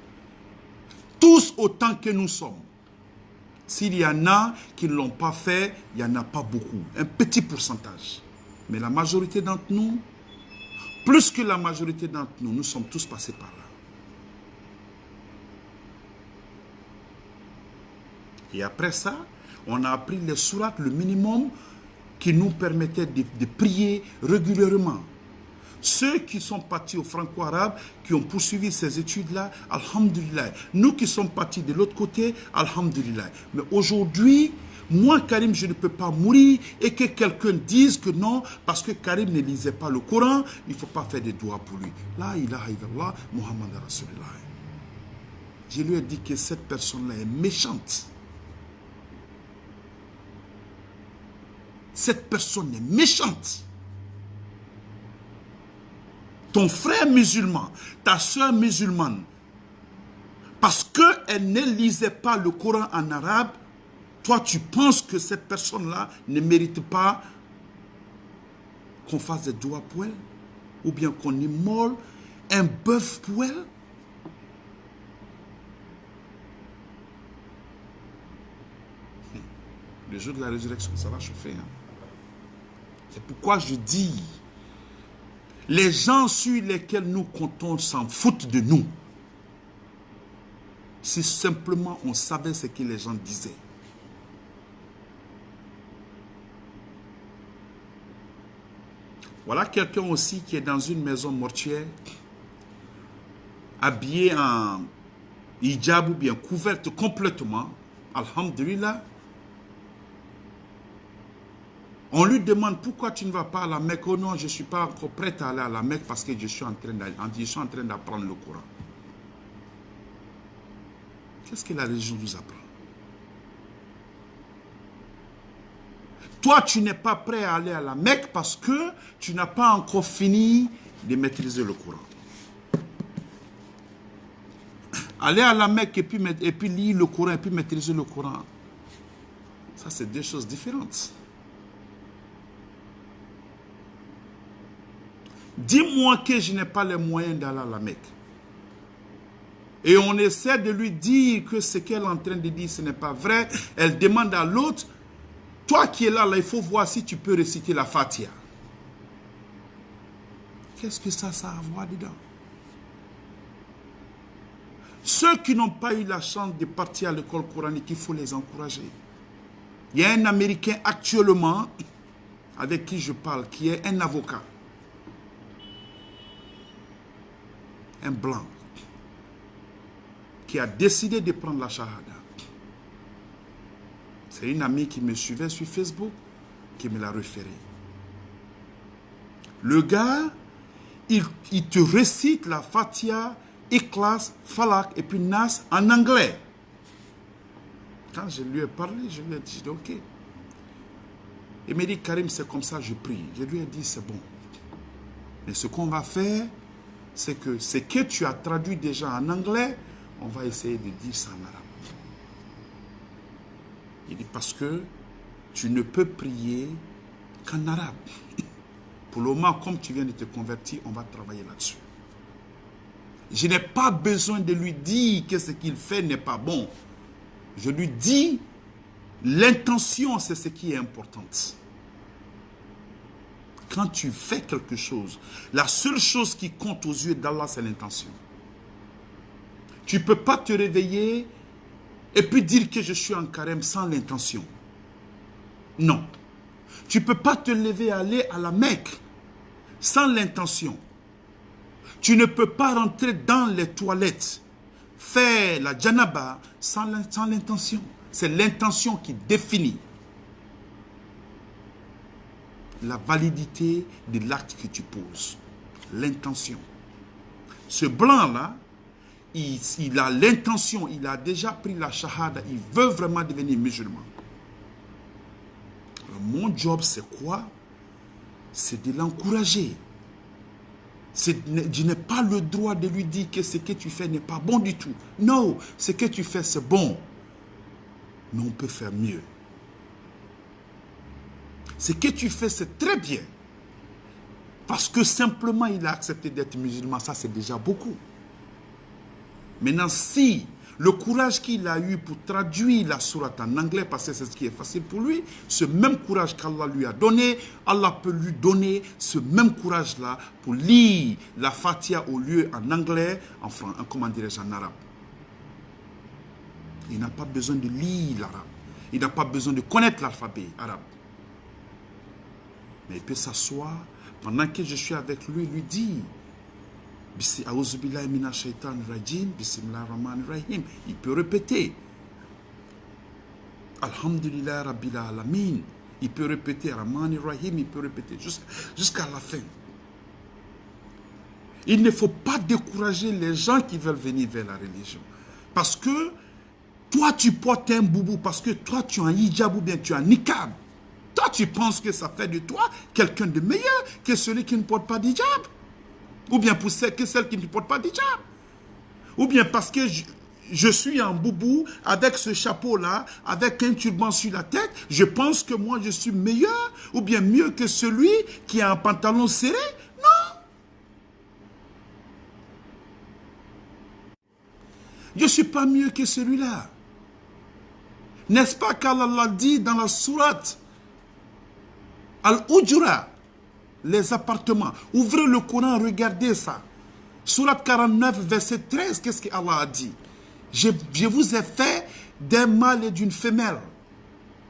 Tous autant que nous sommes. S'il y en a qui ne l'ont pas fait, il n'y en a pas beaucoup. Un petit pourcentage. Mais la majorité d'entre nous, plus que la majorité d'entre nous, nous sommes tous passés par là. Et après ça, on a appris les sourates, le minimum qui nous permettait de prier régulièrement. Ceux qui sont partis au franco-arabe, qui ont poursuivi ces études-là, alhamdulillah. Nous qui sommes partis de l'autre côté, alhamdulillah. Mais aujourd'hui, moi, Karim, je ne peux pas mourir et que quelqu'un dise que non, parce que Karim ne lisait pas le Coran, il ne faut pas faire des doigts pour lui. La ilaha illallah, Muhammad Rasulullah. Je lui ai dit que cette personne-là est méchante. Cette personne est méchante. Ton frère musulman, ta soeur musulmane, parce qu'elle ne lisait pas le Coran en arabe, toi tu penses que cette personne-là ne mérite pas qu'on fasse des doigts pour elle, ou bien qu'on immole un bœuf pour elle. Le jour de la résurrection, ça va chauffer. Hein? C'est pourquoi je dis, les gens sur lesquels nous comptons s'en foutent de nous. Si simplement on savait ce que les gens disaient. Voilà quelqu'un aussi qui est dans une maison mortuaire, habillé en hijab ou bien couverte complètement, alhamdulillah. On lui demande pourquoi tu ne vas pas à la Mecque. Oh non, je ne suis pas encore prêt à aller à la Mecque parce que je suis en train d'apprendre le Coran. Qu'est-ce que la religion nous apprend? Toi, tu n'es pas prêt à aller à la Mecque parce que tu n'as pas encore fini de maîtriser le Coran. Aller à la Mecque et puis lire le Coran et puis maîtriser le Coran, ça c'est deux choses différentes. Dis-moi que je n'ai pas les moyens d'aller à la Mecque. Et on essaie de lui dire que ce qu'elle est en train de dire, ce n'est pas vrai. Elle demande à l'autre, toi qui es là, il faut voir si tu peux réciter la Fatiha. Qu'est-ce que ça a à voir dedans? Ceux qui n'ont pas eu la chance de partir à l'école coranique, il faut les encourager. Il y a un Américain actuellement, avec qui je parle, qui est un avocat. Un blanc qui a décidé de prendre la shahada. C'est une amie qui me suivait sur Facebook qui me l'a référé. Le gars, il te récite la Fatiha, Ikhlas, Falak et puis Nas en anglais. Quand je lui ai parlé, je lui ai dit ok. Il m'a dit Karim, c'est comme ça, je prie. Je lui ai dit c'est bon. Mais ce qu'on va faire, c'est que ce que tu as traduit déjà en anglais, on va essayer de dire ça en arabe. Il dit parce que tu ne peux prier qu'en arabe. Pour le moment, comme tu viens de te convertir, on va travailler là-dessus. Je n'ai pas besoin de lui dire que ce qu'il fait n'est pas bon. Je lui dis, l'intention, c'est ce qui est important. Quand tu fais quelque chose, la seule chose qui compte aux yeux d'Allah, c'est l'intention. Tu ne peux pas te réveiller et puis dire que je suis en carême sans l'intention. Non. Tu ne peux pas te lever et aller à la Mecque sans l'intention. Tu ne peux pas rentrer dans les toilettes, faire la janaba sans l'intention. C'est l'intention qui définit la validité de l'acte que tu poses. L'intention. Ce blanc-là, il a l'intention, il a déjà pris la shahada, il veut vraiment devenir musulman. Alors, mon job, c'est quoi? C'est de l'encourager. Je n'ai pas le droit de lui dire que ce que tu fais n'est pas bon du tout. Non, ce que tu fais, c'est bon. Mais on peut faire mieux. Ce que tu fais, c'est très bien. Parce que simplement, il a accepté d'être musulman. Ça, c'est déjà beaucoup. Maintenant, si le courage qu'il a eu pour traduire la sourate en anglais, parce que c'est ce qui est facile pour lui, ce même courage qu'Allah lui a donné, Allah peut lui donner ce même courage-là pour lire la Fatiha au lieu en anglais, en arabe. Il n'a pas besoin de lire l'arabe. Il n'a pas besoin de connaître l'alphabet arabe. Mais il peut s'asseoir, Pendant que je suis avec lui, lui dit, Aouzubillahi minash shaitanir rajim, Bismillahir rahmanir rahim. Il peut répéter. Alhamdulillah Rabbil Alamin. Il peut répéter Rahmanir Rahim, il peut répéter jusqu'à la fin. Il ne faut pas décourager les gens qui veulent venir vers la religion. Parce que toi, tu portes un boubou, parce que toi, tu as un hijab ou bien tu as un niqab. Toi, tu penses que ça fait de toi quelqu'un de meilleur que celui qui ne porte pas d'hijab. Ou bien pour celle qui ne porte pas d'hijab. Ou bien parce que je suis en boubou avec ce chapeau-là, avec un turban sur la tête, je pense que moi je suis meilleur ou bien mieux que celui qui a un pantalon serré. Non. Je ne suis pas mieux que celui-là. N'est-ce pas qu'Allah dit dans la sourate Al-Ujra, les appartements. Ouvrez le Coran, regardez ça. Sourate 49, verset 13, qu'est-ce qu'Allah a dit? Je vous ai fait d'un mâle et d'une femelle.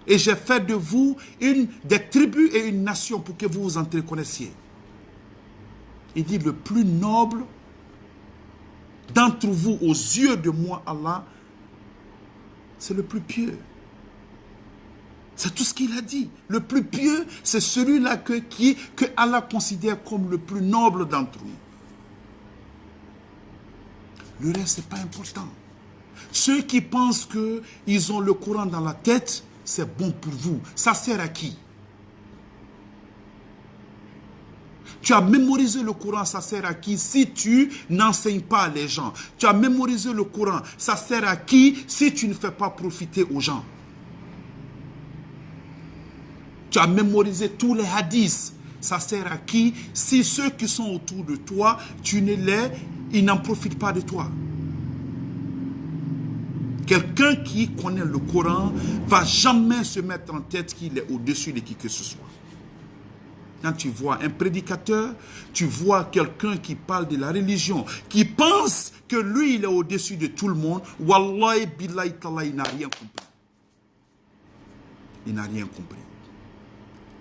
Et j'ai fait de vous des tribus et une nation pour que vous vous entreconnaissiez. Il dit le plus noble d'entre vous aux yeux de moi, Allah, c'est le plus pieux. C'est tout ce qu'il a dit. Le plus pieux, c'est celui-là que Allah considère comme le plus noble d'entre nous. Le reste, ce n'est pas important. Ceux qui pensent qu'ils ont le Coran dans la tête, c'est bon pour vous. Ça sert à qui? Tu as mémorisé le Coran, ça sert à qui si tu n'enseignes pas les gens? Tu as mémorisé le Coran, ça sert à qui si tu ne fais pas profiter aux gens? Tu as mémorisé tous les hadiths, ça sert à qui si ceux qui sont autour de toi, ils n'en profitent pas de toi? Quelqu'un qui connaît le Coran ne va jamais se mettre en tête qu'il est au-dessus de qui que ce soit. Quand tu vois un prédicateur, tu vois quelqu'un qui parle de la religion, qui pense que lui, il est au-dessus de tout le monde. Wallahi billahi ta'ala, il n'a rien compris. Il n'a rien compris.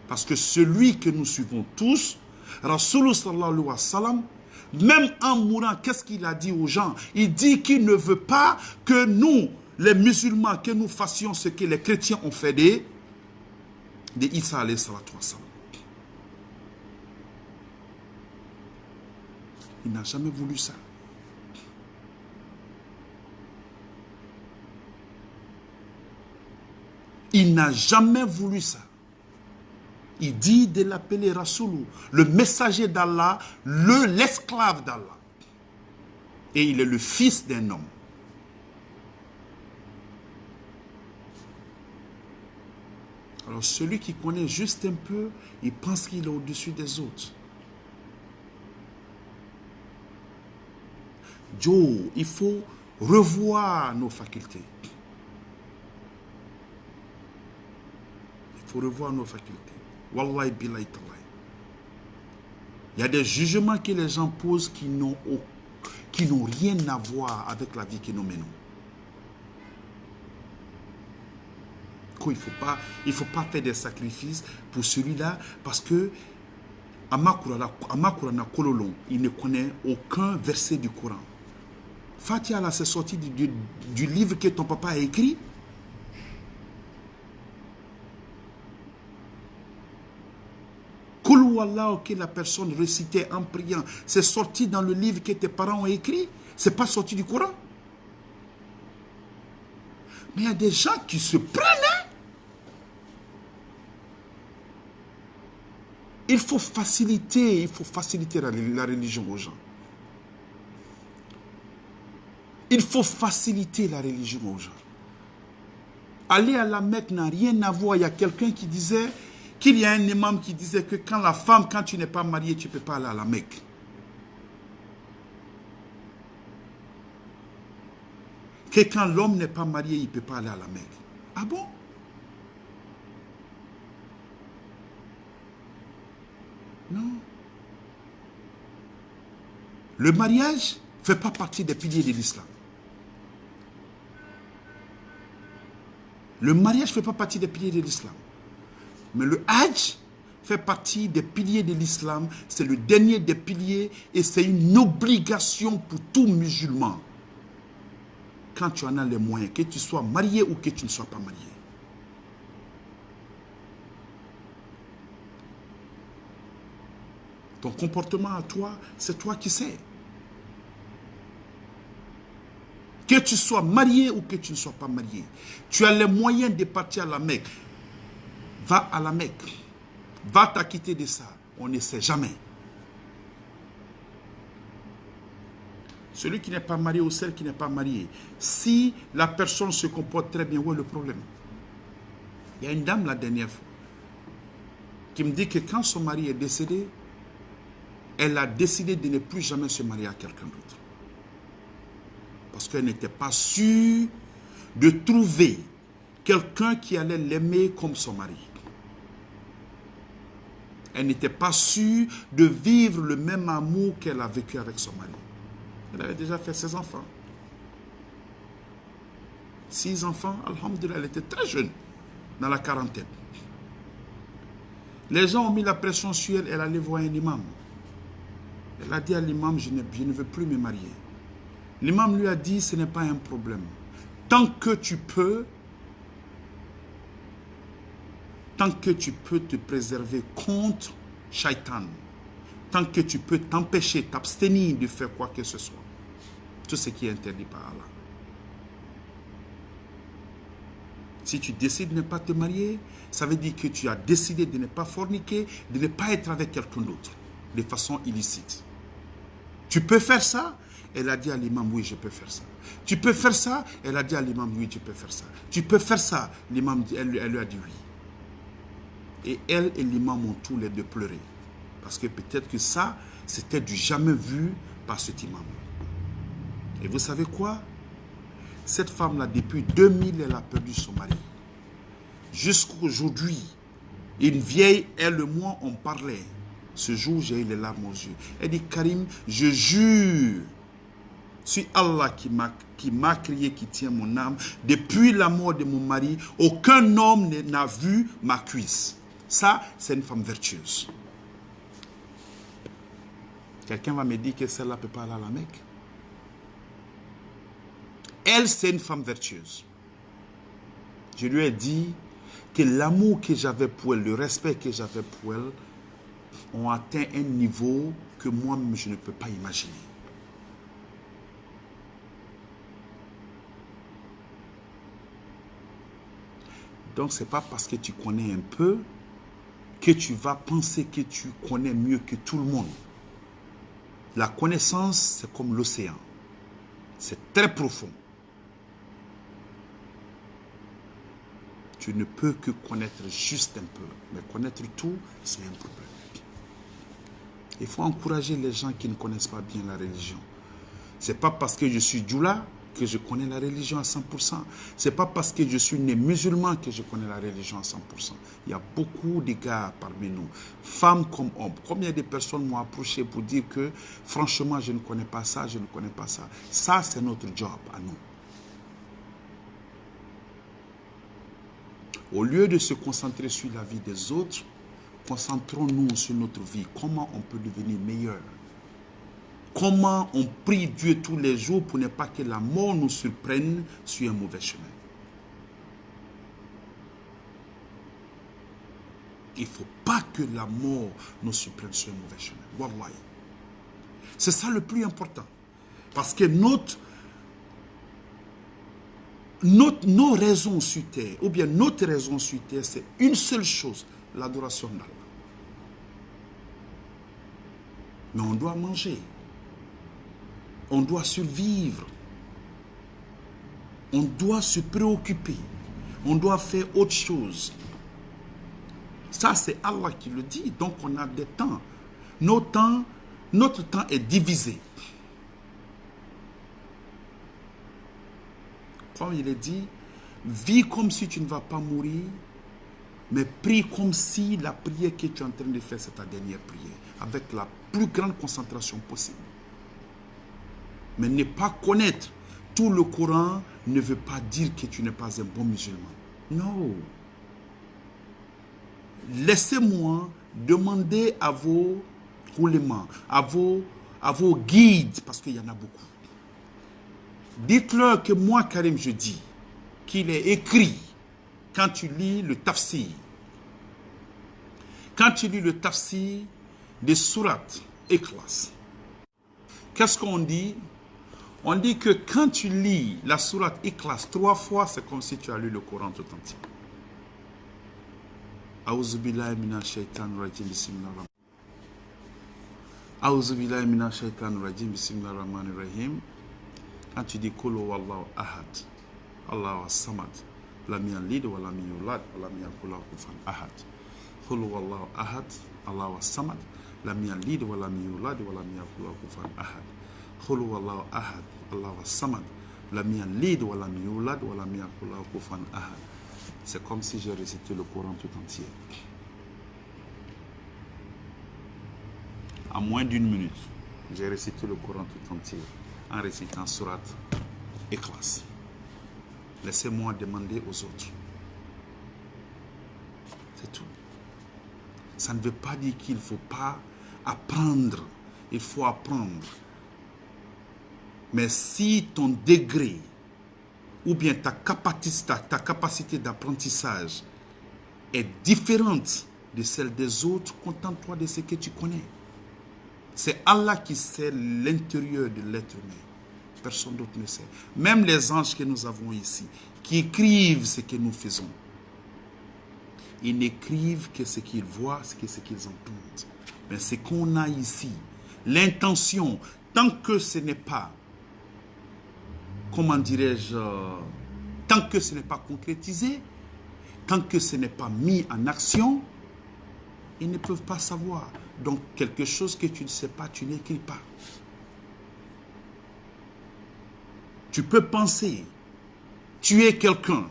Parce que celui que nous suivons tous, Rasulullah sallallahu alayhi wa sallam, même en mourant, qu'est-ce qu'il a dit aux gens? Il dit qu'il ne veut pas que nous, les musulmans, que nous fassions ce que les chrétiens ont fait de Isa alayhi salatu wa sallam. Il n'a jamais voulu ça. Il n'a jamais voulu ça. Il dit de l'appeler Rasoulou, le messager d'Allah, l'esclave d'Allah. Et il est le fils d'un homme. Alors celui qui connaît juste un peu, il pense qu'il est au-dessus des autres. Joe, il faut revoir nos facultés. Il faut revoir nos facultés. Wallahi billahi ta'ala. Il y a des jugements que les gens posent qui n'ont rien à voir avec la vie que nous menons. Il ne faut pas faire des sacrifices pour celui-là parce que Amakurana Kololon, il ne connaît aucun verset du Coran. Fatiha, là, c'est sorti du livre que ton papa a écrit. Kul Wallah que la personne récitait en priant, c'est sorti dans le livre que tes parents ont écrit. C'est pas sorti du Coran. Mais il y a des gens qui se prennent. Il faut faciliter la religion aux gens. Il faut faciliter la religion aux gens. Aller à la Mecque n'a rien à voir. Il y a quelqu'un qui disait qu'il y a un imam qui disait que quand tu n'es pas marié, tu ne peux pas aller à la Mecque. Que quand l'homme n'est pas marié, il ne peut pas aller à la Mecque. Ah bon? Non. Le mariage ne fait pas partie des piliers de l'islam. Le mariage ne fait pas partie des piliers de l'islam. Mais le Hajj fait partie des piliers de l'islam. C'est le dernier des piliers et c'est une obligation pour tout musulman. Quand tu en as les moyens, que tu sois marié ou que tu ne sois pas marié. Ton comportement à toi, c'est toi qui sais. Que tu sois marié ou que tu ne sois pas marié, tu as les moyens de partir à la Mecque. Va à la Mecque. Va t'acquitter de ça. On ne sait jamais. Celui qui n'est pas marié ou celle qui n'est pas mariée, si la personne se comporte très bien, où est le problème? Il y a une dame la dernière fois qui me dit que quand son mari est décédé, elle a décidé de ne plus jamais se marier à quelqu'un d'autre. Parce qu'elle n'était pas sûre de trouver quelqu'un qui allait l'aimer comme son mari. Elle n'était pas sûre de vivre le même amour qu'elle a vécu avec son mari. Elle avait déjà fait 6 enfants. 6 enfants, alhamdoulilah, elle était très jeune, dans la quarantaine. Les gens ont mis la pression sur elle, elle allait voir un imam. Elle a dit à l'imam, je ne veux plus me marier. L'imam lui a dit, ce n'est pas un problème. Tant que tu peux te préserver contre Shaitan, tant que tu peux t'empêcher, t'abstenir de faire quoi que ce soit, tout ce qui est interdit par Allah. Si tu décides de ne pas te marier, ça veut dire que tu as décidé de ne pas forniquer, de ne pas être avec quelqu'un d'autre, de façon illicite. Tu peux faire ça? Elle a dit à l'imam, oui, je peux faire ça. Tu peux faire ça? Elle a dit à l'imam, oui, tu peux faire ça. Tu peux faire ça? L'imam, elle lui a dit oui. Et elle et l'imam ont tous les deux pleuré. Parce que peut-être que ça, c'était du jamais vu par cet imam. Et vous savez quoi? Cette femme-là, depuis 2000, elle a perdu son mari. Jusqu'aujourd'hui, une vieille, elle et moi, on parlait. Ce jour, j'ai eu les larmes aux yeux. Elle dit, Karim, je jure, c'est Allah qui m'a crié, qui tient mon âme. Depuis la mort de mon mari, aucun homme n'a vu ma cuisse. Ça, c'est une femme vertueuse. Quelqu'un va me dire que celle-là ne peut pas aller à la Mecque. Elle, c'est une femme vertueuse. Je lui ai dit que l'amour que j'avais pour elle, le respect que j'avais pour elle, ont atteint un niveau que moi-même, je ne peux pas imaginer. Donc, ce n'est pas parce que tu connais un peu que tu vas penser que tu connais mieux que tout le monde. La connaissance, c'est comme l'océan. C'est très profond. Tu ne peux que connaître juste un peu. Mais connaître tout, c'est un problème. Il faut encourager les gens qui ne connaissent pas bien la religion. Ce n'est pas parce que je suis djoula que je connais la religion à 100%. Ce n'est pas parce que je suis né musulman que je connais la religion à 100%. Il y a beaucoup de gars parmi nous, femmes comme hommes. Combien de personnes m'ont approché pour dire que, franchement, je ne connais pas ça, je ne connais pas ça. Ça, c'est notre job à nous. Au lieu de se concentrer sur la vie des autres, concentrons-nous sur notre vie. Comment on peut devenir meilleur? Comment on prie Dieu tous les jours pour ne pas que la mort nous surprenne sur un mauvais chemin? Il ne faut pas que la mort nous surprenne sur un mauvais chemin. Wallahi. C'est ça le plus important. Parce que nos raisons sur terre, ou bien notre raison sur terre, c'est une seule chose, l'adoration d'Allah. Mais on doit manger. On doit survivre. On doit se préoccuper. On doit faire autre chose. Ça, c'est Allah qui le dit. Donc, on a des temps. Notre temps est divisé. Comme il est dit, vis comme si tu ne vas pas mourir, mais prie comme si la prière que tu es en train de faire, c'est ta dernière prière, avec la plus grande concentration possible. Mais ne pas connaître tout le Coran ne veut pas dire que tu n'es pas un bon musulman. Non. Laissez-moi Demandez à vos roulements, à vos guides, parce qu'il y en a beaucoup. Dites-leur que moi, Karim, je dis qu'il est écrit, quand tu lis le tafsir, des sourates Ikhlas, qu'est-ce qu'on dit? On dit que quand tu lis la sourate Ikhlas 3 fois, c'est comme si tu as lu le Coran tout entier. Aouzubillahi minash shaitanir rajim, bismillahir Aouzubillahi minash shaitanir rajim, bismillahir rahmanir rahim. Quand tu dis Kul huwallahu ahad, Allahu as-samad, lam yalid wa lam yulad wa lam yakul lahu kufuwan ahad. Kul huwallahu ahad, Allahu as-samad, lam yalid wa lam yulad wa lam yakul lahu kufuwan ahad. Kul huwallahu ahad, Allahu as-samad, lam yalid wa lam yulad wa lam yakul lahu kufuwan ahad. C'est comme si j'ai récité le Coran tout entier. En moins d'une minute, j'ai récité le Coran tout entier en récitant Surat Ikhlas. Laissez-moi demander aux autres. C'est tout. Ça ne veut pas dire qu'il ne faut pas apprendre. Il faut apprendre. Mais si ton degré ou bien ta capacité d'apprentissage est différente de celle des autres, contente-toi de ce que tu connais. C'est Allah qui sait l'intérieur de l'être humain. Personne d'autre ne sait. Même les anges que nous avons ici, qui écrivent ce que nous faisons, ils n'écrivent que ce qu'ils voient, que ce qu'ils entendent. Mais ce qu'on a ici, l'intention, tant que ce n'est pas, comment dirais-je, tant que ce n'est pas concrétisé, tant que ce n'est pas mis en action, ils ne peuvent pas savoir. Donc, quelque chose que tu ne sais pas, tu n'écris pas. Tu peux penser, tuer quelqu'un.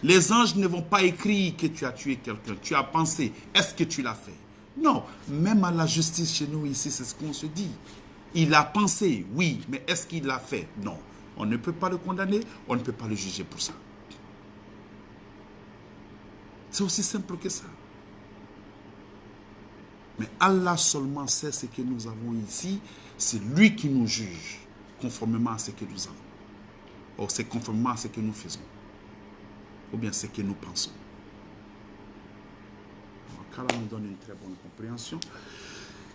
Les anges ne vont pas écrire que tu as tué quelqu'un. Tu as pensé, est-ce que tu l'as fait? Non, même à la justice chez nous ici, c'est ce qu'on se dit. Il a pensé, oui, mais est-ce qu'il l'a fait? Non. On ne peut pas le condamner, on ne peut pas le juger pour ça. C'est aussi simple que ça. Mais Allah seulement sait ce que nous avons ici. C'est lui qui nous juge conformément à ce que nous avons. Or, c'est conformément à ce que nous faisons. Ou bien ce que nous pensons. Qu'Allah nous donne une très bonne compréhension.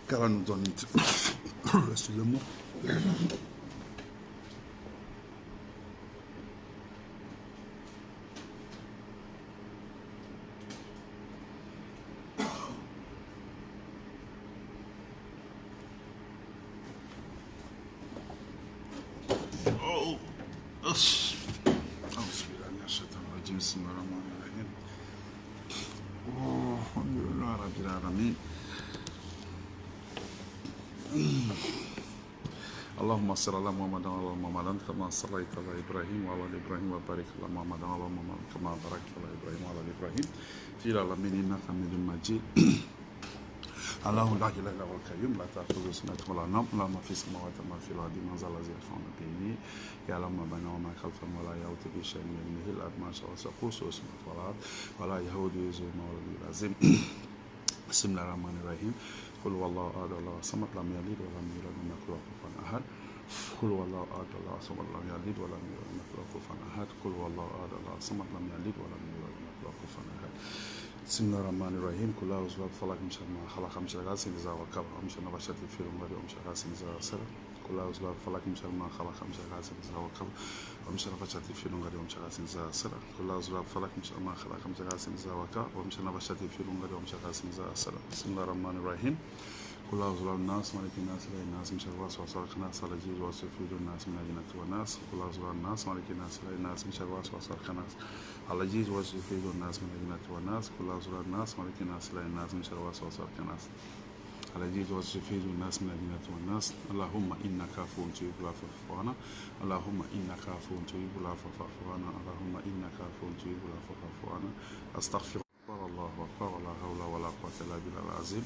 Qu'Allah nous donne une très... Excusez-moi. اللهم صل على محمد وعلى محمد كما صليت على ابراهيم وعلى ال ابراهيم وبارك على محمد وعلى محمد كما باركت على ابراهيم وعلى ال ابراهيم في العالمين انك حميد مجيد. اللهم لا اله الا هو القيوم لا تاخذه سنه ولا نوم له ما في السماوات وما في الارض من ذا الذي يشفع به يعلم ما بينهما وما خلفهم ولا يؤوده بشيء من علمه الا بما شاء وسع كرسيه السماوات والارض ولا يؤوده حفظهما وهو العظيم. بسم الله الرحمن الرحيم. قل هو الله احد الله الصمد لم يلد ولم يولد ولم يكن له كفوا احد. قل هو الله احد الله الصمد لم يلد ولم يولد ولم يكن له كفوا احد. قل هو الله احد الله الصمد لم يلد ولم يولد ولم يكن له كفوا احد. بسم الله الرحمن الرحيم. كل اعوذ برب الفلق من شر ما خلق من شر غاسق اذا وقب ومن شر نفاثات في العقد ومن شر حاسد اذا حسد. كل اعوذ برب الفلق من شر ما خلق من شر غاسق اذا وقب ومن شر نفاثات في العقد ومن شر حاسد اذا حسد. كل اعوذ برب الفلق من شر ما خلق من شر غاسق اذا وقب ومن شر نفاثات في العقد ومن شر حاسد اذا حسد. بسم الله الرحمن الرحيم. كل اعوذ برب الناس مالك الناس اله الناس من شر الوسواس الخناس الذي يوسوس في صدور الناس من الجنة والناس. كل اعوذ برب الناس مالك الناس اله الناس من شر الوسواس الخناس الذي يوسوس في صدور الناس من الجنة والناس. كل اعوذ برب الناس مالك الناس اله الناس من شر الوسواس الخناس الذي يوسوس في صدور الناس من الجنة والناس. اللهم انك عفو تحب العفو فاعف عنا. اللهم انك عفو تحب العفو فاعف عنا. اللهم انك عفو تحب العفو فاعف عنا. استغفر الله اكبر ولا حول ولا قوة الا بالله العظيم.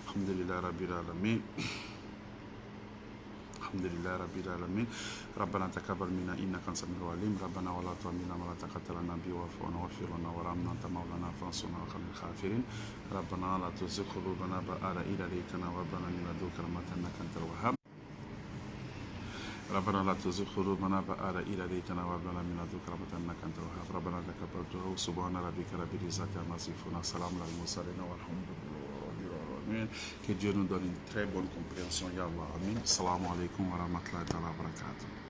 الحمد لله رب العالمين. الحمد لله رب العالمين ربنا تقبل منا إنك أنت السميع العليم ربنا ولا تحملنا ما لا طاقة لنا به واعف عنا واغفر لنا وارحمنا أنت مولانا فانصرنا على القوم الكافرين ربنا لا تزغ قلوبنا بعد إذ هديتنا وهب لنا من لدنك رحمة إنك أنت الوهاب ربنا لا تزغ قلوبنا بعد إذ هديتنا وهب لنا من لدنك رحمة إنك أنت الوهاب ربنا تقبل دعاء سبحان ربك رب العزة عما يصفون سلام على المرسلين والحمد لله رب العالمين. Que Dieu nous donne une très bonne compréhension, Ya Allah. Amin. Assalamu alaikum wa rahmatullahi wa barakatuh.